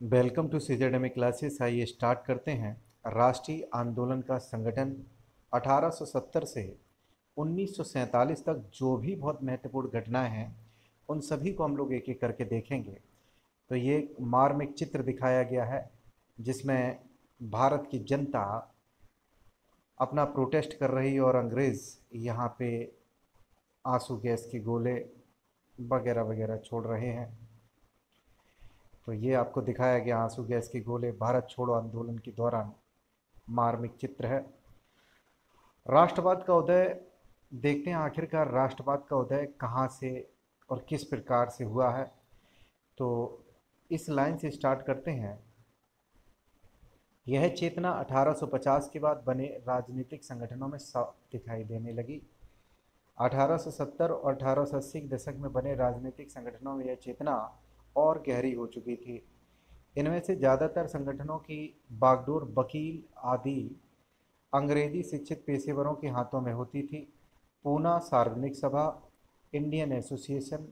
Welcome to CZMA classes. आइए start करते हैं। राष्ट्रीय आंदोलन का संगठन 1870 से 1947 तक जो भी बहुत महत्वपूर्ण घटनाएं हैं उन सभी को हम लोग एक एक करके देखेंगे। तो ये एक मार्मिक चित्र दिखाया गया है जिसमें भारत की जनता अपना प्रोटेस्ट कर रही है और अंग्रेज़ यहाँ पे आंसू गैस के गोले वगैरह वगैरह छोड़ रहे हैं। तो ये आपको दिखाया गया आंसू गैस के गोले भारत छोड़ो आंदोलन के दौरान मार्मिक चित्र है। राष्ट्रवाद का उदय देखते हैं, आखिरकार राष्ट्रवाद का उदय कहाँ से और किस प्रकार से हुआ है। तो इस लाइन से स्टार्ट करते हैं। यह चेतना 1850 के बाद बने राजनीतिक संगठनों में साफ दिखाई देने लगी। 1870 और 1880 के दशक में बने राजनीतिक संगठनों में यह चेतना और गहरी हो चुकी थी। इनमें से ज़्यादातर संगठनों की बागडोर वकील आदि अंग्रेजी शिक्षित पेशेवरों के हाथों में होती थी। पूना सार्वजनिक सभा, इंडियन एसोसिएशन,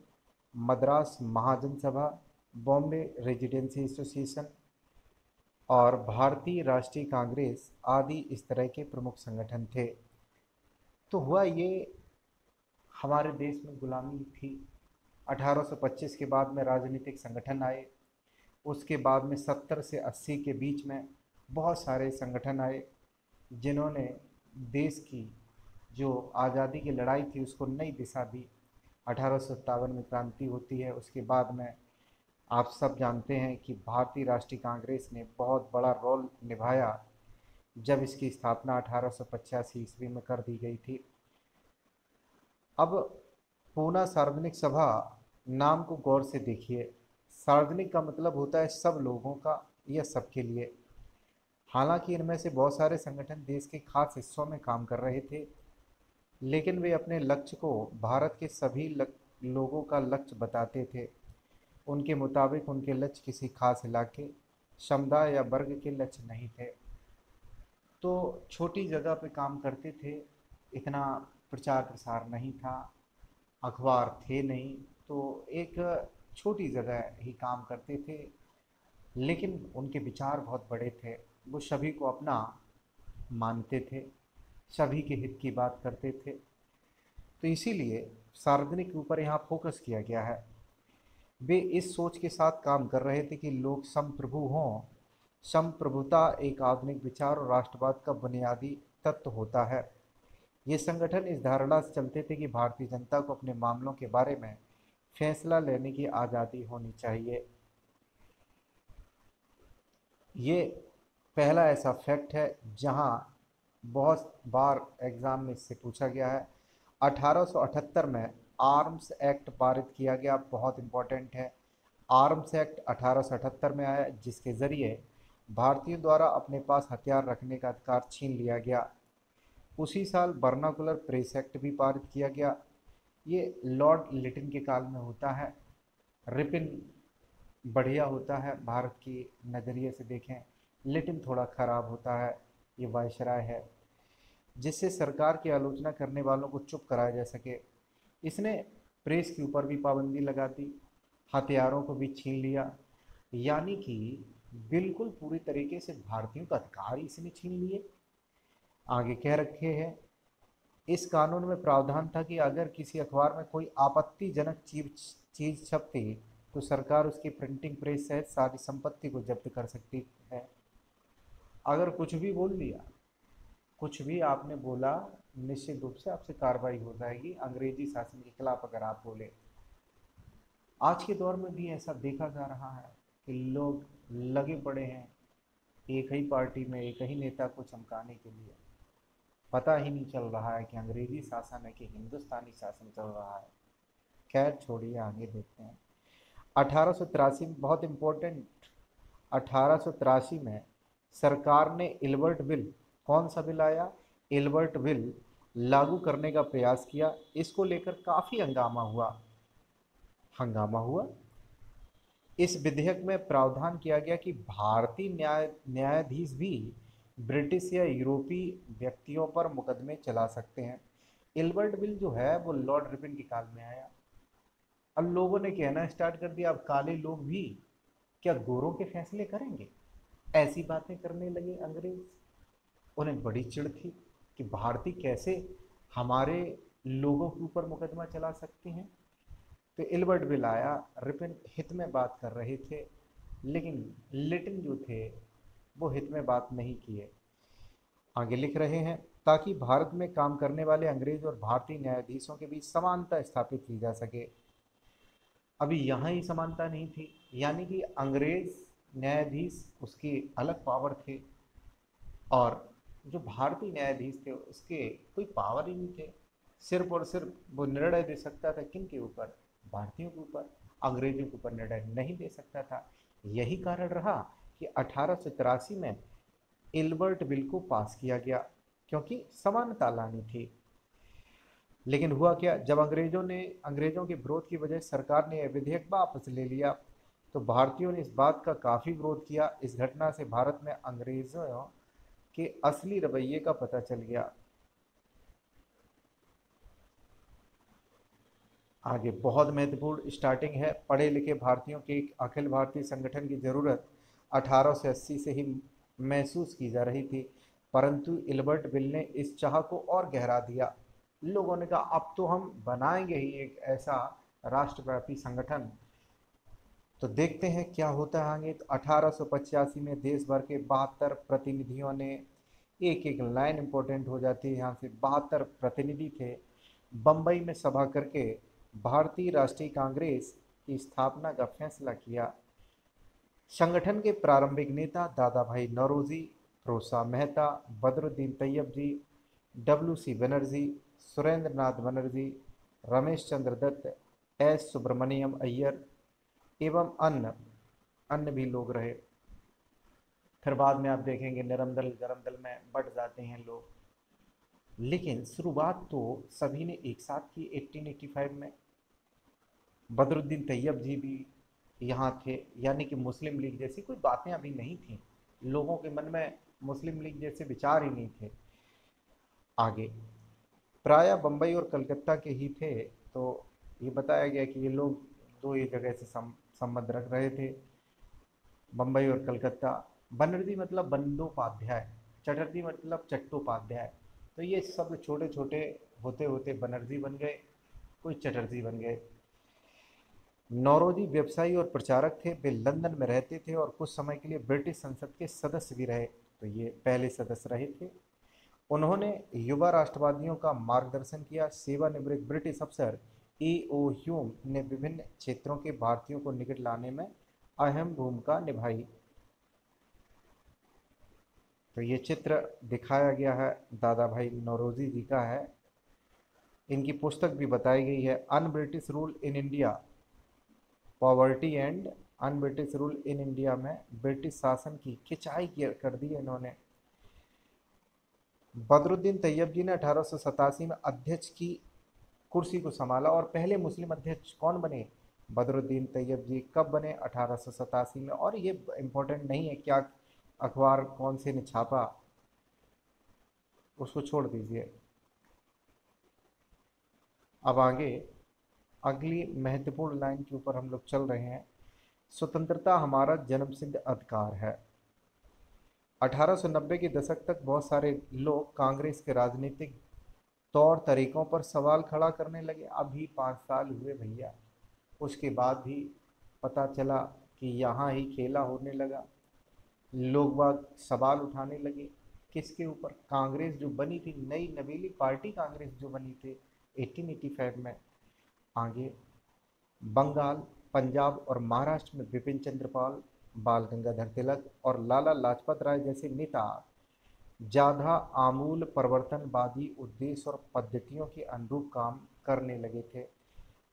मद्रास महाजन सभा, बॉम्बे रेजिडेंसी एसोसिएशन और भारतीय राष्ट्रीय कांग्रेस आदि इस तरह के प्रमुख संगठन थे। तो हुआ ये, हमारे देश में गुलामी थी। 1825 के बाद में राजनीतिक संगठन आए। उसके बाद में 70 से 80 के बीच में बहुत सारे संगठन आए जिन्होंने देश की जो आज़ादी की लड़ाई थी उसको नई दिशा दी। 1857 में क्रांति होती है। उसके बाद में आप सब जानते हैं कि भारतीय राष्ट्रीय कांग्रेस ने बहुत बड़ा रोल निभाया जब इसकी स्थापना 1885 ईस्वी में कर दी गई थी। अब पूना सार्वजनिक सभा नाम को गौर से देखिए। सार्वजनिक का मतलब होता है सब लोगों का या सबके लिए। हालांकि इनमें से बहुत सारे संगठन देश के खास हिस्सों में काम कर रहे थे, लेकिन वे अपने लक्ष्य को भारत के सभी लोगों का लक्ष्य बताते थे। उनके मुताबिक उनके लक्ष्य किसी खास इलाके, समुदाय या वर्ग के लक्ष्य नहीं थे। तो छोटी जगह पे काम करते थे, इतना प्रचार प्रसार नहीं था, अखबार थे नहीं, तो एक छोटी जगह ही काम करते थे। लेकिन उनके विचार बहुत बड़े थे। वो सभी को अपना मानते थे, सभी के हित की बात करते थे। तो इसीलिए सार्वजनिक के ऊपर यहाँ फोकस किया गया है। वे इस सोच के साथ काम कर रहे थे कि लोग संप्रभु हों। संप्रभुता एक आधुनिक विचार और राष्ट्रवाद का बुनियादी तत्व होता है। ये संगठन इस धारणा से चलते थे कि भारतीय जनता को अपने मामलों के बारे में फैसला लेने की आज़ादी होनी चाहिए। ये पहला ऐसा फैक्ट है जहां बहुत बार एग्ज़ाम में इससे पूछा गया है। 1878 में आर्म्स एक्ट पारित किया गया, बहुत इम्पोर्टेंट है। आर्म्स एक्ट 1878 में आया जिसके ज़रिए भारतीयों द्वारा अपने पास हथियार रखने का अधिकार छीन लिया गया। उसी साल बर्नाकुलर प्रेस एक्ट भी पारित किया गया। ये लॉर्ड लिटिन के काल में होता है। रिपिन बढ़िया होता है, भारत की नज़रिए से देखें। लिटिन थोड़ा ख़राब होता है। ये वायसराय है जिससे सरकार की आलोचना करने वालों को चुप कराया जा सके। इसने प्रेस के ऊपर भी पाबंदी लगा दी, हथियारों को भी छीन लिया। यानी कि बिल्कुल पूरी तरीके से भारतीयों का अधिकार ही इसने छीन लिए। आगे कह रखे हैं, इस कानून में प्रावधान था कि अगर किसी अखबार में कोई आपत्तिजनक चीज़ छपती तो सरकार उसकी प्रिंटिंग प्रेस सहित सारी संपत्ति को जब्त कर सकती है। अगर कुछ भी बोल दिया, कुछ भी आपने बोला, निश्चित रूप से आपसे कार्रवाई हो जाएगी अंग्रेजी शासन के खिलाफ अगर आप बोले। आज के दौर में भी ऐसा देखा जा रहा है कि लोग लगे पड़े हैं एक ही पार्टी में एक ही नेता को चमकाने के लिए। पता ही नहीं चल रहा है कि अंग्रेजी शासन है कि हिंदुस्तानी शासन चल रहा है। खैर छोड़िए, आगे देखते हैं। 1883 में बहुत इम्पोर्टेंट, 1883 में सरकार ने इल्बर्ट बिल, कौन सा बिल आया, इल्बर्ट बिल लागू करने का प्रयास किया। इसको लेकर काफ़ी हंगामा हुआ। हंगामा हुआ। इस विधेयक में प्रावधान किया गया कि भारतीय न्यायाधीश भी ब्रिटिश या यूरोपीय व्यक्तियों पर मुकदमे चला सकते हैं। इल्बर्ट बिल जो है वो लॉर्ड रिपन के काल में आया। अब लोगों ने कहना स्टार्ट कर दिया अब काले लोग भी क्या गोरों के फैसले करेंगे? ऐसी बातें करने लगे अंग्रेज। उन्हें बड़ी चिढ़ थी कि भारतीय कैसे हमारे लोगों के ऊपर मुकदमा चला सकते हैं। तो इल्बर्ट बिल आया, रिपन हित में बात कर रहे थे, लेकिन लिटिल जो थे वो हित में बात नहीं किए। आगे लिख रहे हैं, ताकि भारत में काम करने वाले अंग्रेज और भारतीय न्यायाधीशों के बीच समानता स्थापित की जा सके। अभी यहाँ ही समानता नहीं थी, यानी कि अंग्रेज न्यायाधीश उसके अलग पावर थे और जो भारतीय न्यायाधीश थे उसके कोई पावर ही नहीं थे। सिर्फ और सिर्फ वो निर्णय दे सकता था किन के ऊपर? भारतीयों के ऊपर। अंग्रेजों के ऊपर निर्णय नहीं दे सकता था। यही कारण रहा कि 1883 में इल्बर्ट बिल को पास किया गया, क्योंकि समानता लानी थी। लेकिन हुआ क्या, जब अंग्रेजों के विरोध की वजह सरकार ने यह विधेयक वापस ले लिया, तो भारतीयों ने इस बात का काफ़ी विरोध किया। इस घटना से भारत में अंग्रेजों के असली रवैये का पता चल गया। आगे बहुत महत्वपूर्ण स्टार्टिंग है। पढ़े लिखे भारतीयों के एक अखिल भारतीय संगठन की जरूरत 1880 से ही महसूस की जा रही थी, परंतु इल्बर्ट बिल ने इस चाह को और गहरा दिया। लोगों ने कहा अब तो हम बनाएंगे ही एक ऐसा राष्ट्रव्यापी संगठन। तो देखते हैं क्या होता है आगे। तो 1885 में देश भर के 72 प्रतिनिधियों ने, एक एक लाइन इंपॉर्टेंट हो जाती है यहाँ से, 72 प्रतिनिधि थे, बम्बई में सभा करके भारतीय राष्ट्रीय कांग्रेस की स्थापना का फैसला किया। संगठन के प्रारंभिक नेता दादा भाई नौरोजी, प्रोसा मेहता, बदरुद्दीन तैयब जी, डब्ल्यू सी बनर्जी, सुरेंद्र नाथ बनर्जी, रमेश चंद्र दत्त, एस सुब्रमण्यम अय्यर एवं अन्य अन्य भी लोग रहे। फिर बाद में आप देखेंगे निरमदल गरमदल में बढ़ जाते हैं लोग, लेकिन शुरुआत तो सभी ने एक साथ की। 1885 में बदरुद्दीन तैयब जी भी यहाँ थे, यानी कि मुस्लिम लीग जैसी कोई बातें अभी नहीं थी, लोगों के मन में मुस्लिम लीग जैसे विचार ही नहीं थे। आगे प्रायः बम्बई और कलकत्ता के ही थे, तो ये बताया गया कि ये लोग दो ही जगह से संबंध रख रहे थे, बम्बई और कलकत्ता। बनर्जी मतलब बंदोपाध्याय, चटर्जी मतलब चट्टोपाध्याय, तो ये सब छोटे छोटे होते होते बनर्जी बन गए, कोई चटर्जी बन गए। नौरोजी व्यवसायी और प्रचारक थे, वे लंदन में रहते थे और कुछ समय के लिए ब्रिटिश संसद के सदस्य भी रहे, तो ये पहले सदस्य रहे थे। उन्होंने युवा राष्ट्रवादियों का मार्गदर्शन किया। सेवानिवृत्त ब्रिटिश अफसर E.O. ह्यूम ने विभिन्न क्षेत्रों के भारतीयों को निकट लाने में अहम भूमिका निभाई। तो ये चित्र दिखाया गया है दादा भाई नौरोजी जी का है। इनकी पुस्तक भी बताई गई है, un British rule in India, poverty and un British rule in India, में ब्रिटिश शासन की खिंचाई कर दी इन्होंने। बदरुद्दीन तैयब जी ने 1887 में अध्यक्ष की कुर्सी को संभाला, और पहले मुस्लिम अध्यक्ष कौन बने? बदरुद्दीन तैयब जी। कब बने? 1887 में। और ये इम्पोर्टेंट नहीं है क्या अखबार कौन से ने छापा, उसको छोड़ दीजिए। अब आगे अगली महत्वपूर्ण लाइन के ऊपर हम लोग चल रहे हैं। स्वतंत्रता हमारा जन्मसिद्ध अधिकार है। 1890 के दशक तक बहुत सारे लोग कांग्रेस के राजनीतिक तौर तरीकों पर सवाल खड़ा करने लगे। अभी 5 साल हुए भैया, उसके बाद भी पता चला कि यहाँ ही खेला होने लगा। लोग बाग सवाल उठाने लगे, किसके ऊपर? कांग्रेस जो बनी थी, नई नवीली पार्टी कांग्रेस जो बनी थी 1885 में। आगे बंगाल, पंजाब और महाराष्ट्र में बिपिन चंद्र पाल, बाल गंगाधर तिलक और लाला लाजपत राय जैसे नेता ज़्यादा आमूल परिवर्तनवादी उद्देश्य और पद्धतियों के अनुरूप काम करने लगे थे।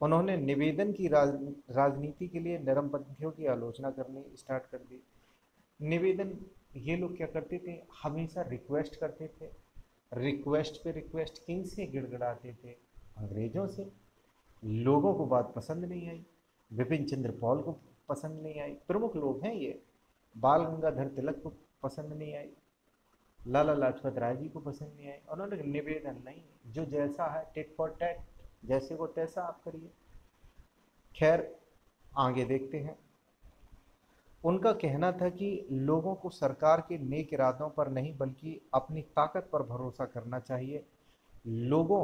उन्होंने निवेदन की राजनीति के लिए नरमपंथियों की आलोचना करनी स्टार्ट कर दी। निवेदन, ये लोग क्या करते थे? हमेशा रिक्वेस्ट करते थे, रिक्वेस्ट पे रिक्वेस्ट। किन से गिड़गिड़ाते थे? अंग्रेजों से। लोगों को बात पसंद नहीं आई, विपिन चंद्र पॉल को पसंद नहीं आई, प्रमुख लोग हैं ये। बाल गंगाधर तिलक को पसंद नहीं आई, लाला लाजपत राय जी को पसंद नहीं आई। उन्होंने निवेदन नहीं, जो जैसा है टिट फॉर टैट, जैसे को तैसा आप करिए। खैर आगे देखते हैं। उनका कहना था कि लोगों को सरकार के नेक इरादों पर नहीं बल्कि अपनी ताकत पर भरोसा करना चाहिए, लोगों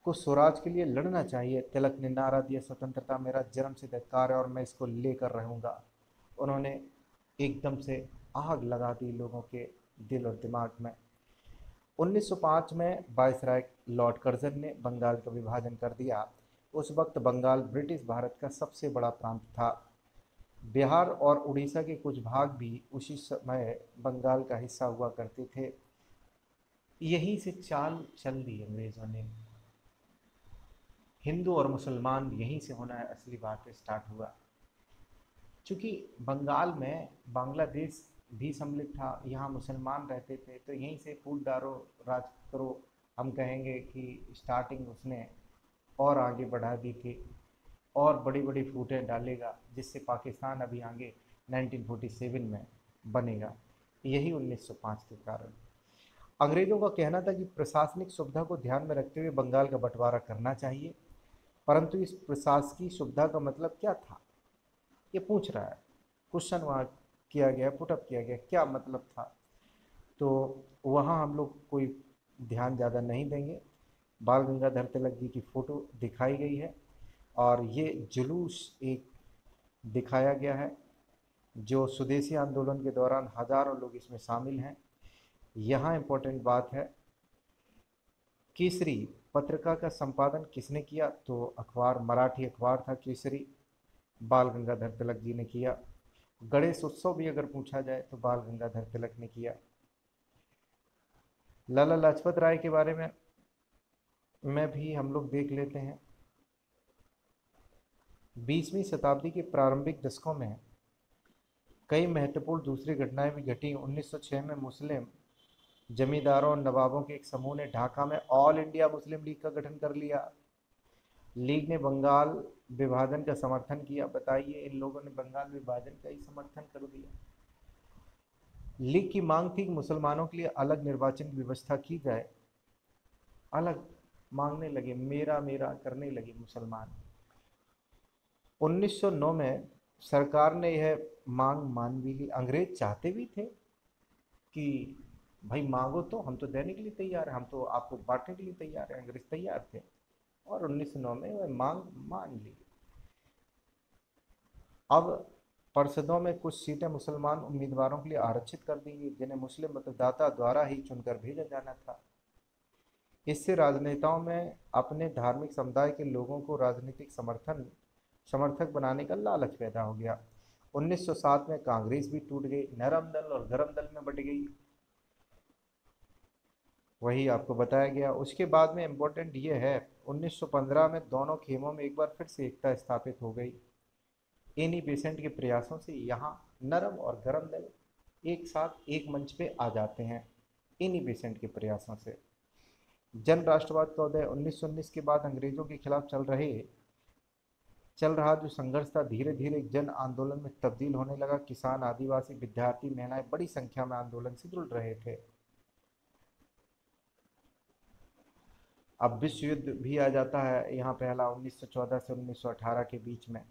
को स्वराज के लिए लड़ना चाहिए। तिलक ने नारा दिया, स्वतंत्रता मेरा जन्मसिद्ध अधिकार है और मैं इसको लेकर रहूंगा। उन्होंने एकदम से आग लगा दी लोगों के दिल और दिमाग में। 1905 में वायसराय लॉर्ड कर्जन ने बंगाल का विभाजन कर दिया। उस वक्त बंगाल ब्रिटिश भारत का सबसे बड़ा प्रांत था। बिहार और उड़ीसा के कुछ भाग भी उसी समय बंगाल का हिस्सा हुआ करते थे। यहीं से चाल चल दी अंग्रेजों ने। हिंदू और मुसलमान यहीं से होना असली बात स्टार्ट हुआ। चूँकि बंगाल में बांग्लादेश भी सम्मिलित था, यहाँ मुसलमान रहते थे, तो यहीं से फूट डारो राज करो हम कहेंगे कि स्टार्टिंग उसने और आगे बढ़ा दी थी और बड़ी बड़ी फूटें डालेगा, जिससे पाकिस्तान अभी आगे 1947 में बनेगा। यही 1905 के कारण। अंग्रेजों का कहना था कि प्रशासनिक सुविधा को ध्यान में रखते हुए बंगाल का बंटवारा करना चाहिए, परंतु इस प्रशासकीय सुविधा का मतलब क्या था, ये पूछ रहा है। क्वेश्चन वहाँ किया गया, पुटअप किया गया, क्या मतलब था। तो वहाँ हम लोग कोई ध्यान ज़्यादा नहीं देंगे। बाल गंगाधर तिलक जी की फ़ोटो दिखाई गई है और ये जुलूस एक दिखाया गया है जो स्वदेशी आंदोलन के दौरान हज़ारों लोग इसमें शामिल हैं। यहाँ इम्पोर्टेंट बात है, केसरी पत्रिका का संपादन किसने किया, तो अखबार मराठी अखबार था केसरी, बाल गंगाधर तिलक जी ने किया। गणेश उत्सव भी अगर पूछा जाए तो बाल गंगाधर तिलक ने किया। लाला लाजपत राय के बारे में भी हम लोग देख लेते हैं। 20वीं शताब्दी के प्रारंभिक दशकों में कई महत्वपूर्ण दूसरी घटनाएं भी घटी। 1906 में मुस्लिम जमींदारों और नवाबों के एक समूह ने ढाका में ऑल इंडिया मुस्लिम लीग का गठन कर लिया। लीग ने बंगाल विभाजन का समर्थन किया। बताइए, इन लोगों ने बंगाल विभाजन का ही समर्थन कर दिया। लीग की मांग थी कि मुसलमानों के लिए अलग निर्वाचन की व्यवस्था की जाए। अलग मांगने लगे, मेरा मेरा करने लगे मुसलमान। 1909 में सरकार ने यह मांग मान भी ली। अंग्रेज चाहते भी थे कि भाई मांगो, तो हम तो देने के लिए तैयार हैं, हम तो आपको बांटने के लिए तैयार हैं। अंग्रेज तैयार थे और 1909 में वह मांग मान ली। अब परिषदों में कुछ सीटें मुसलमान उम्मीदवारों के लिए आरक्षित कर दी गई, जिन्हें मुस्लिम मतदाता द्वारा ही चुनकर भेजा जाना था। इससे राजनेताओं में अपने धार्मिक समुदाय के लोगों को राजनीतिक समर्थक बनाने का लालच पैदा हो गया। 1907 में कांग्रेस भी टूट गई, नरम दल और गरम दल में बट गई। वही आपको बताया गया। उसके बाद में इम्पोर्टेंट ये है, 1915 में दोनों खेमों में एक बार फिर से एकता स्थापित हो गई। एनी बेसेंट के प्रयासों से यहाँ नरम और गरम दल एक साथ एक मंच पे आ जाते हैं। एनी बेसेंट के प्रयासों से जन राष्ट्रवाद का उदय 1919 के बाद अंग्रेजों के खिलाफ चल रहा जो संघर्ष था, धीरे धीरे एक जन आंदोलन में तब्दील होने लगा। किसान, आदिवासी, विद्यार्थी, महिलाएं बड़ी संख्या में आंदोलन से जुड़ रहे थे। अब विश्व युद्ध भी आ जाता है यहाँ पहला, 1914 से 1918 के बीच में।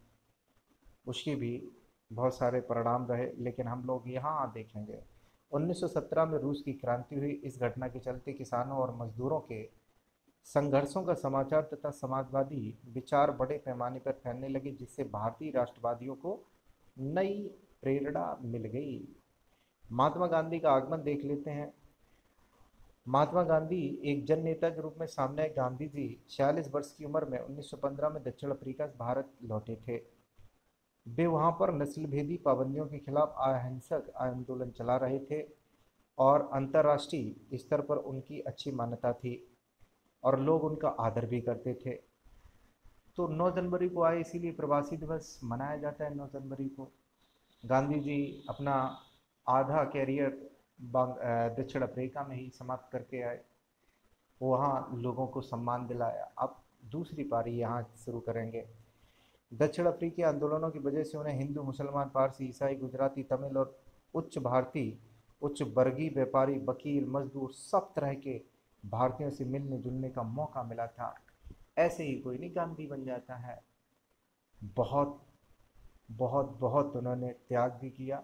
उसके भी बहुत सारे परिणाम रहे, लेकिन हम लोग यहाँ देखेंगे। 1917 में रूस की क्रांति हुई। इस घटना के चलते किसानों और मजदूरों के संघर्षों का समाचार तथा समाजवादी विचार बड़े पैमाने पर फैलने लगे, जिससे भारतीय राष्ट्रवादियों को नई प्रेरणा मिल गई। महात्मा गांधी का आगमन देख लेते हैं। महात्मा गांधी एक जन नेता के रूप में सामने आए। गांधी जी 46 वर्ष की उम्र में 1915 में दक्षिण अफ्रीका से भारत लौटे थे। वे वहां पर नस्लभेदी पाबंदियों के खिलाफ अहिंसक आंदोलन चला रहे थे और अंतर्राष्ट्रीय स्तर पर उनकी अच्छी मान्यता थी और लोग उनका आदर भी करते थे। तो 9 जनवरी को आए, इसीलिए प्रवासी दिवस मनाया जाता है 9 जनवरी को। गांधी जी अपना आधा कैरियर दक्षिण अफ्रीका में ही समाप्त करके आए, वहाँ लोगों को सम्मान दिलाया। अब दूसरी पारी यहाँ शुरू करेंगे। दक्षिण अफ्रीकी आंदोलनों की वजह से उन्हें हिंदू, मुसलमान, पारसी, ईसाई, गुजराती, तमिल और उच्च भारतीय, उच्च वर्गीय, व्यापारी, वकील, मजदूर, सब तरह के भारतीयों से मिलने जुलने का मौका मिला था। ऐसे ही कोई नहीं गांधी बन जाता है, बहुत बहुत बहुत उन्होंने त्याग भी किया,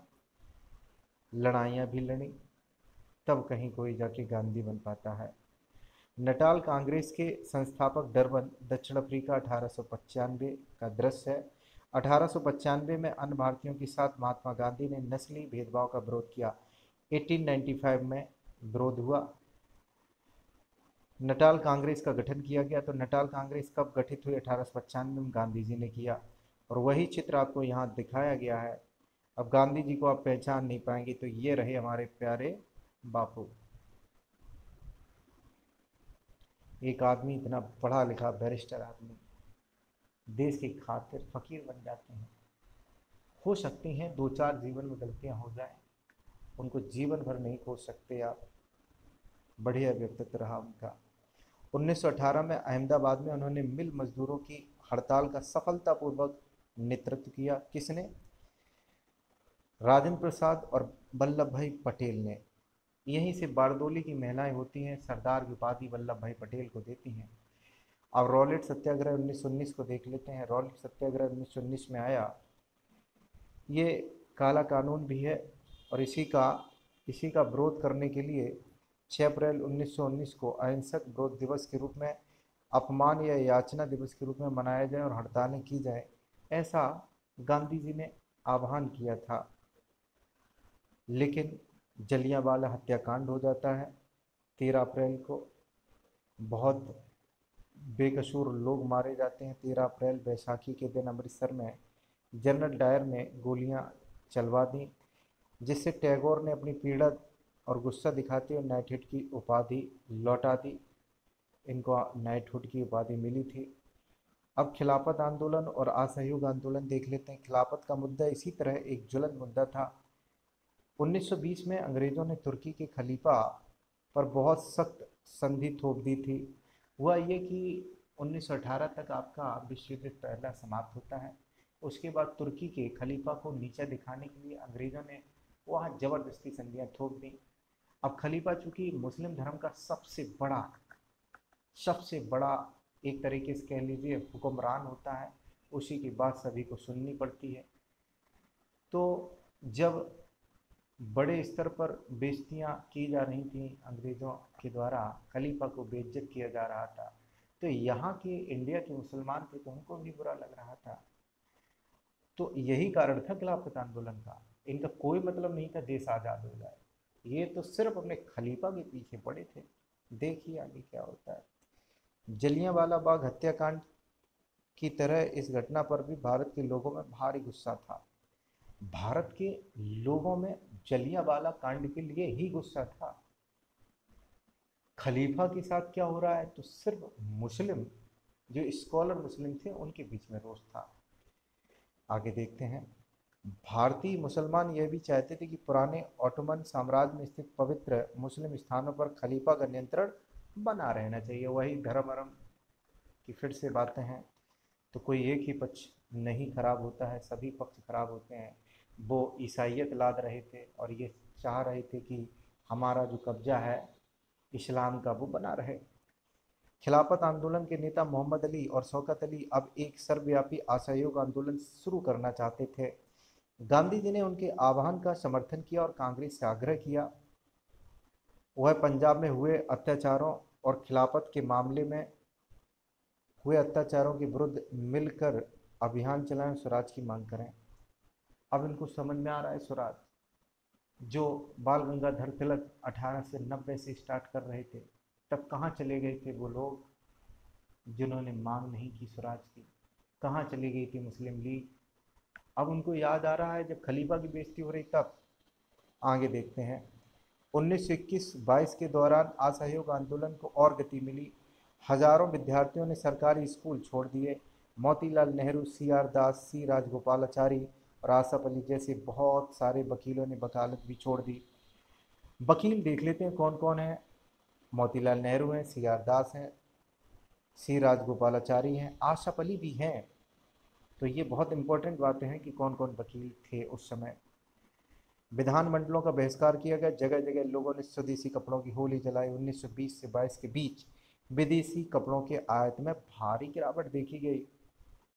लड़ाइयाँ भी लड़ी, तब कहीं कोई जाके गांधी बन पाता है। नटाल कांग्रेस के संस्थापक डरबन, दक्षिण अफ्रीका, 1895 का दृश्य है। 1895 में अन्य भारतीयों के साथ महात्मा गांधी ने नस्ली भेदभाव का विरोध किया। 1895 में विरोध हुआ, नटाल कांग्रेस का गठन किया गया। तो नटाल कांग्रेस कब गठित हुई? 1895 में गांधी जी ने किया, और वही चित्र आपको यहाँ दिखाया गया है। अब गांधी जी को आप पहचान नहीं पाएंगे, तो ये रहे हमारे प्यारे बापू। एक आदमी इतना पढ़ा लिखा बैरिस्टर आदमी देश की खातिर फकीर बन जाते हैं। हो सकती हैं दो चार जीवन में गलतियां हो जाएं, उनको जीवन भर नहीं खोज सकते आप। बढ़िया व्यक्तित्व रहा उनका। 1918 में अहमदाबाद में उन्होंने मिल मजदूरों की हड़ताल का सफलतापूर्वक नेतृत्व किया। किसने? राजेंद्र प्रसाद और वल्लभ भाई पटेल ने। यहीं से बारदोली की महिलाएं होती हैं, सरदार की उपाधि वल्लभ भाई पटेल को देती हैं। अब रॉलेट सत्याग्रह 1919 को देख लेते हैं। रॉलेट सत्याग्रह 1919 में आया, ये काला कानून भी है, और इसी का विरोध करने के लिए 6 अप्रैल 1919 को अहिंसक विरोध दिवस के रूप में, अपमान या याचना दिवस के रूप में मनाया जाए और हड़तालें की जाए, ऐसा गांधी जी ने आह्वान किया था। लेकिन जलियांवाला हत्याकांड हो जाता है 13 अप्रैल को। बहुत बेकसूर लोग मारे जाते हैं 13 अप्रैल, बैसाखी के दिन अमृतसर में जनरल डायर ने गोलियां चलवा दी, जिससे टैगोर ने अपनी पीड़ा और गुस्सा दिखाते हुए नाइटहुड की उपाधि लौटा दी। इनको नाइटहुड की उपाधि मिली थी। अब खिलाफत आंदोलन और असहयोग आंदोलन देख लेते हैं। खिलाफत का मुद्दा इसी तरह एक ज्वलंत मुद्दा था। 1920 में अंग्रेजों ने तुर्की के खलीफा पर बहुत सख्त संधि थोप दी थी। हुआ ये कि 1918 तक आपका विश्व युद्ध पहला समाप्त होता है। उसके बाद तुर्की के खलीफा को नीचा दिखाने के लिए अंग्रेजों ने वहाँ जबरदस्ती संधियाँ थोप दी। अब खलीफा चूंकि मुस्लिम धर्म का सबसे बड़ा एक तरीके से कह लीजिए हुक्मरान होता है, उसी की बात सभी को सुननी पड़ती है। तो जब बड़े स्तर पर बेइज्जतियाँ की जा रही थी अंग्रेज़ों के द्वारा, खलीफा को बेइज्जत किया जा रहा था, तो यहाँ के इंडिया के मुसलमान थे तो उनको भी बुरा लग रहा था। तो यही कारण था खिलाफत आंदोलन का। इनका कोई मतलब नहीं था देश आज़ाद हो जाए, ये तो सिर्फ अपने खलीफा के पीछे पड़े थे। देखिए आगे क्या होता है। जलियांवाला बाग हत्याकांड की तरह इस घटना पर भी भारत के लोगों में भारी गुस्सा था। भारत के लोगों में जलियांवाला कांड के लिए ही गुस्सा था। खलीफा के साथ क्या हो रहा है, तो सिर्फ मुस्लिम, जो स्कॉलर मुस्लिम थे, उनके बीच में रोष था। आगे देखते हैं। भारतीय मुसलमान यह भी चाहते थे कि पुराने ऑटोमन साम्राज्य में स्थित पवित्र मुस्लिम स्थानों पर खलीफा का नियंत्रण बना रहना चाहिए। वही धर्म अर्म की फिर से बातें हैं। तो कोई एक ही पक्ष नहीं खराब होता है, सभी पक्ष खराब होते हैं। वो ईसाइयत लाद रहे थे और ये चाह रहे थे कि हमारा जो कब्जा है इस्लाम का वो बना रहे। खिलाफत आंदोलन के नेता मोहम्मद अली और शौकत अली अब एक सर्वव्यापी असहयोग आंदोलन शुरू करना चाहते थे। गांधी जी ने उनके आह्वान का समर्थन किया और कांग्रेस से आग्रह किया वह पंजाब में हुए अत्याचारों और खिलाफत के मामले में हुए अत्याचारों के विरुद्ध मिलकर अभियान चलाएं, स्वराज की मांग करें। अब इनको समझ में आ रहा है स्वराज, जो बाल गंगाधर तिलक 1890 से स्टार्ट कर रहे थे, तब कहाँ चले गए थे वो लोग जिन्होंने मांग नहीं की स्वराज की? कहाँ चली गई थी मुस्लिम लीग? अब उनको याद आ रहा है जब खलीफा की बेइज्जती हो रही तब। आगे देखते हैं। 1921-22 के दौरान असहयोग आंदोलन को और गति मिली। हजारों विद्यार्थियों ने सरकारी स्कूल छोड़ दिए। मोतीलाल नेहरू, सी आर दास, सी राजगोपालाचारी और आसफ अली जैसे बहुत सारे वकीलों ने वकालत भी छोड़ दी। वकील देख लेते हैं कौन कौन है। मोतीलाल नेहरू हैं, सी आर दास हैं, सी राजगोपालाचारी हैं, आसफ अली भी हैं। तो ये बहुत इंपॉर्टेंट बातें हैं कि कौन कौन वकील थे उस समय। विधानमंडलों का बहिष्कार किया गया। जगह जगह लोगों ने स्वदेशी कपड़ों की होली जलाई। 1920 से 22 के बीच विदेशी कपड़ों के आयात में भारी गिरावट देखी गई।